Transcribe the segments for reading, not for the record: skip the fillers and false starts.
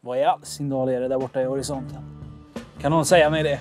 Vad i all sin dal är det där borta i horisonten? Kan någon säga mig det?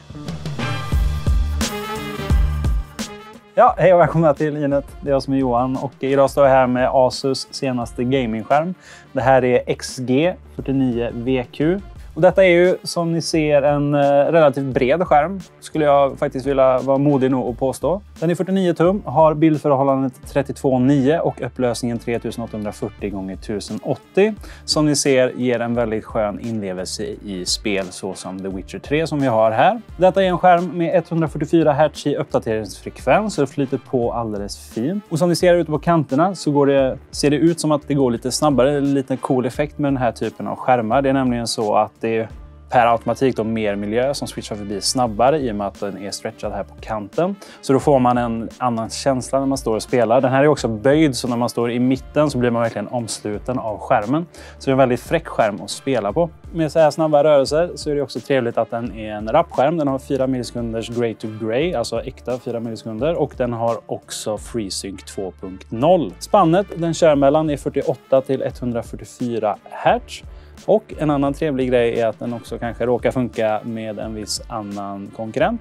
Ja, hej och välkomna till Inet. Det är jag som är Johan och idag står jag här med Asus senaste gamingskärm. Det här är XG49VQ. Och detta är ju som ni ser en relativt bred skärm, skulle jag faktiskt vilja vara modig nog att påstå. Den är 49 tum, har bildförhållandet 32:9 och upplösningen 3840 x 1080. Som ni ser ger en väldigt skön inlevelse i spel såsom The Witcher 3 som vi har här. Detta är en skärm med 144 Hz i uppdateringsfrekvens så det flyter på alldeles fint. Och som ni ser ute på kanterna så ser det ut som att det går lite snabbare, en liten cool effekt med den här typen av skärmar. Det är nämligen så att det är per automatik då mer miljö som switchar förbi snabbare i och med att den är stretchad här på kanten. Så då får man en annan känsla när man står och spelar. Den här är också böjd så när man står i mitten så blir man verkligen omsluten av skärmen. Så det är en väldigt fräck skärm att spela på. Med så här snabba rörelser så är det också trevligt att den är en rappskärm. Den har 4 millisekunders gray to gray, alltså äkta 4 millisekunder. Och den har också FreeSync 2.0. Spannet den kör mellan är 48 till 144 Hz. Och en annan trevlig grej är att den också kanske råkar funka med en viss annan konkurrent.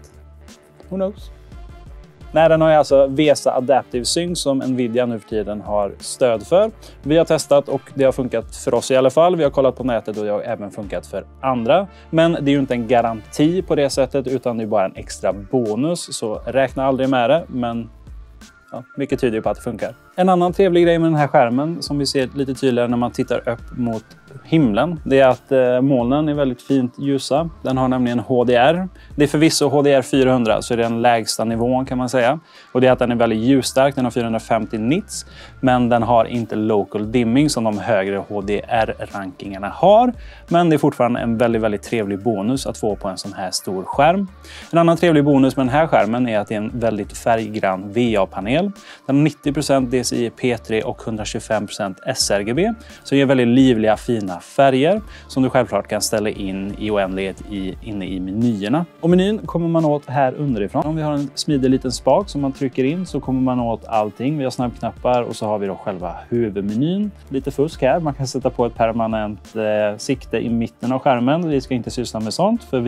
Who knows? Nej, den har ju alltså VESA Adaptive Sync som Nvidia nu för tiden har stöd för. Vi har testat och det har funkat för oss i alla fall. Vi har kollat på nätet och det har även funkat för andra. Men det är ju inte en garanti på det sättet utan det är bara en extra bonus. Så räkna aldrig med det, men ja, mycket tyder på att det funkar. En annan trevlig grej med den här skärmen som vi ser lite tydligare när man tittar upp mot himlen, det är att molnen är väldigt fint ljusa. Den har nämligen HDR. Det är förvisso HDR 400 så är det den lägsta nivån kan man säga. Och det är att den är väldigt ljusstark, den har 450 nits. Men den har inte local dimming som de högre HDR-rankingarna har. Men det är fortfarande en väldigt, väldigt trevlig bonus att få på en sån här stor skärm. En annan trevlig bonus med den här skärmen är att det är en väldigt färggrann VA-panel. Den har 90% DCI P3 och 125% sRGB. Så det ger väldigt livliga, fina färger som du självklart kan ställa in i oändlighet inne i menyerna. Och menyn kommer man åt här underifrån. Om vi har en smidig liten spak som man trycker in så kommer man åt allting. Vi har snabbknappar och så har vi då själva huvudmenyn. Lite fusk här. Man kan sätta på ett permanent sikte i mitten av skärmen. Vi ska inte syssla med sånt för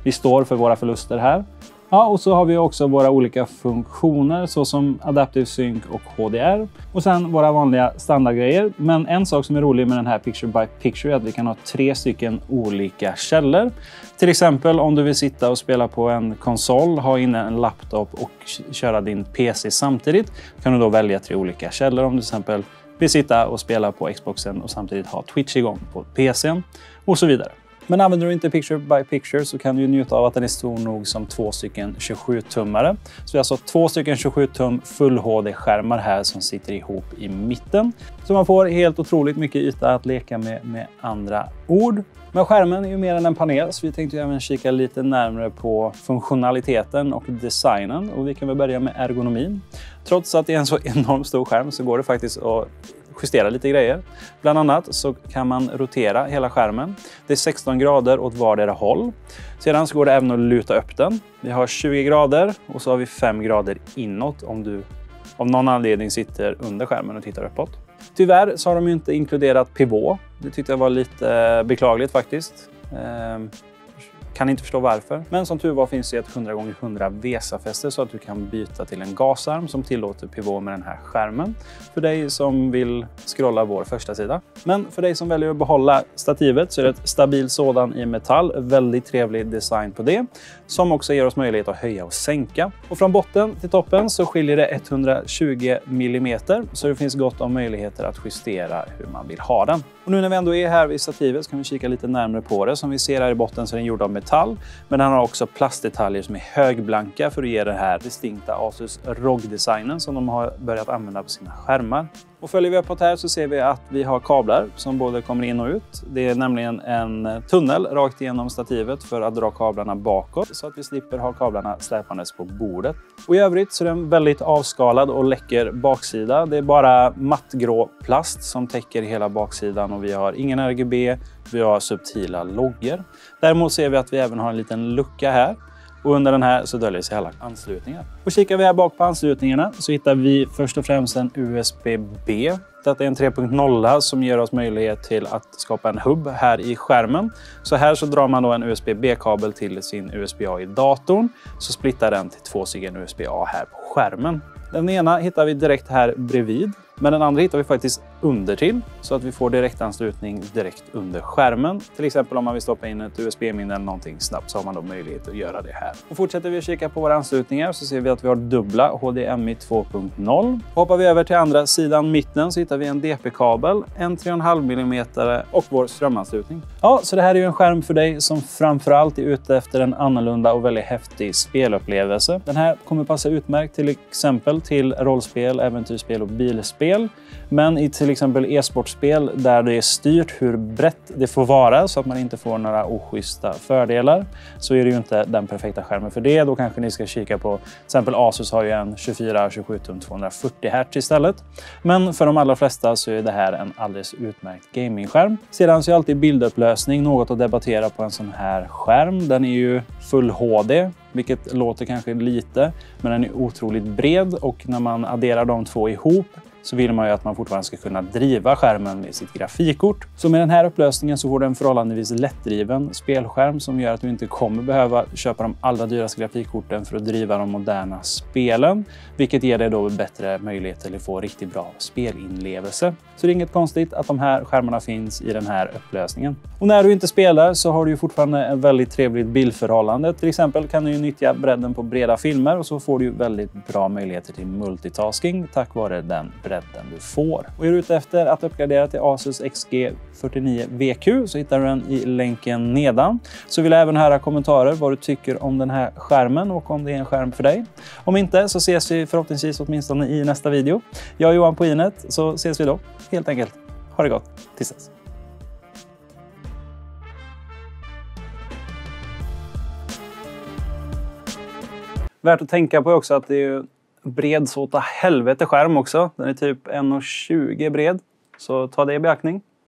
vi står för våra förluster här. Ja, och så har vi också våra olika funktioner såsom Adaptive Sync och HDR. Och sen våra vanliga standardgrejer. Men en sak som är rolig med den här Picture by Picture är att vi kan ha 3 stycken olika källor. Till exempel om du vill sitta och spela på en konsol, ha inne en laptop och köra din PC samtidigt. Kan du då välja 3 olika källor om du till exempel vill sitta och spela på Xboxen och samtidigt ha Twitch igång på PCn och så vidare. Men använder du inte Picture by Picture så kan du njuta av att den är stor nog som 2 stycken 27-tummare. Så vi har alltså 2 stycken 27-tum Full HD-skärmar här som sitter ihop i mitten. Så man får helt otroligt mycket yta att leka med andra ord. Men skärmen är ju mer än en panel så vi tänkte även kika lite närmare på funktionaliteten och designen. Och vi kan väl börja med ergonomin. Trots att det är en så enormt stor skärm så går det faktiskt att justera lite grejer. Bland annat så kan man rotera hela skärmen. Det är 16 grader åt vardera håll. Sedan så går det även att luta upp den. Vi har 20 grader och så har vi 5 grader inåt om du av någon anledning sitter under skärmen och tittar uppåt. Tyvärr så har de ju inte inkluderat pivot. Det tyckte jag var lite beklagligt faktiskt. Kan inte förstå varför. Men som tur var finns det ett 100x100 VESA-fäste så att du kan byta till en gasarm som tillåter pivot med den här skärmen. För dig som vill scrolla vår första sida. Men för dig som väljer att behålla stativet så är det ett stabilt sådan i metall. Väldigt trevlig design på det. Som också ger oss möjlighet att höja och sänka. Och från botten till toppen så skiljer det 120 mm. Så det finns gott om möjligheter att justera hur man vill ha den. Och nu när vi ändå är här vid stativet så kan vi kika lite närmare på det. Som vi ser här i botten så är den gjord av metall. Men den har också plastdetaljer som är högblanka för att ge den här distinkta Asus ROG-designen som de har börjat använda på sina skärmar. Och följer vi uppåt här så ser vi att vi har kablar som både kommer in och ut. Det är nämligen en tunnel rakt igenom stativet för att dra kablarna bakåt så att vi slipper ha kablarna släpandes på bordet. Och i övrigt så är den väldigt avskalad och läcker baksida. Det är bara mattgrå plast som täcker hela baksidan och vi har ingen RGB, vi har subtila loggor. Däremot ser vi att vi även har en liten lucka här. Och under den här så döljer sig alla anslutningar. Och kikar vi här bak på anslutningarna så hittar vi först och främst en USB-B Detta är en 3.0 som ger oss möjlighet till att skapa en hubb här i skärmen. Så här så drar man då en USB-B-kabel till sin USB-A i datorn. Så splittar den till 2 stycken USB-A här på skärmen. Den ena hittar vi direkt här bredvid. Men den andra hittar vi faktiskt under till så att vi får direktanslutning direkt under skärmen. Till exempel om man vill stoppa in ett USB-minne eller någonting snabbt så har man då möjlighet att göra det här. Och fortsätter vi att kika på våra anslutningar så ser vi att vi har dubbla HDMI 2.0. Hoppar vi över till andra sidan mitten så hittar vi en DP-kabel, en 3,5 mm och vår strömanslutning. Ja, så det här är ju en skärm för dig som framförallt är ute efter en annorlunda och väldigt häftig spelupplevelse. Den här kommer passa utmärkt till exempel till rollspel, äventyrsspel och bilspel. Men i till exempel e-sportspel där det är styrt hur brett det får vara så att man inte får några oschyssta fördelar så är det ju inte den perfekta skärmen för det. Då kanske ni ska kika på, till exempel Asus har ju en 24-27 tum 240 Hz istället. Men för de allra flesta så är det här en alldeles utmärkt gamingskärm. Sedan så är alltid bildupplösning något att debattera på en sån här skärm. Den är ju full HD. Vilket låter kanske lite, men den är otroligt bred och när man adderar de två ihop så vill man ju att man fortfarande ska kunna driva skärmen med sitt grafikkort. Så med den här upplösningen så får du en förhållandevis lättdriven spelskärm som gör att du inte kommer behöva köpa de allra dyraste grafikkorten för att driva de moderna spelen. Vilket ger dig då bättre möjlighet till att få riktigt bra spelinlevelse. Så det är inget konstigt att de här skärmarna finns i den här upplösningen. Och när du inte spelar så har du ju fortfarande ett väldigt trevligt bildförhållande. Till exempel kan du ju nyttja bredden på breda filmer och så får du ju väldigt bra möjligheter till multitasking tack vare den bredden du får. Och är du ute efter att uppgradera till Asus XG49VQ så hittar du den i länken nedan. Så vill jag även höra kommentarer vad du tycker om den här skärmen och om det är en skärm för dig. Om inte så ses vi förhoppningsvis åtminstone i nästa video. Jag är Johan på Inet så ses vi då. Helt enkelt. Ha det gott. Tills dess. Värt att tänka på också att det är bred så åt helvete skärm också. Den är typ 1,20 bred. Så ta det i beaktning.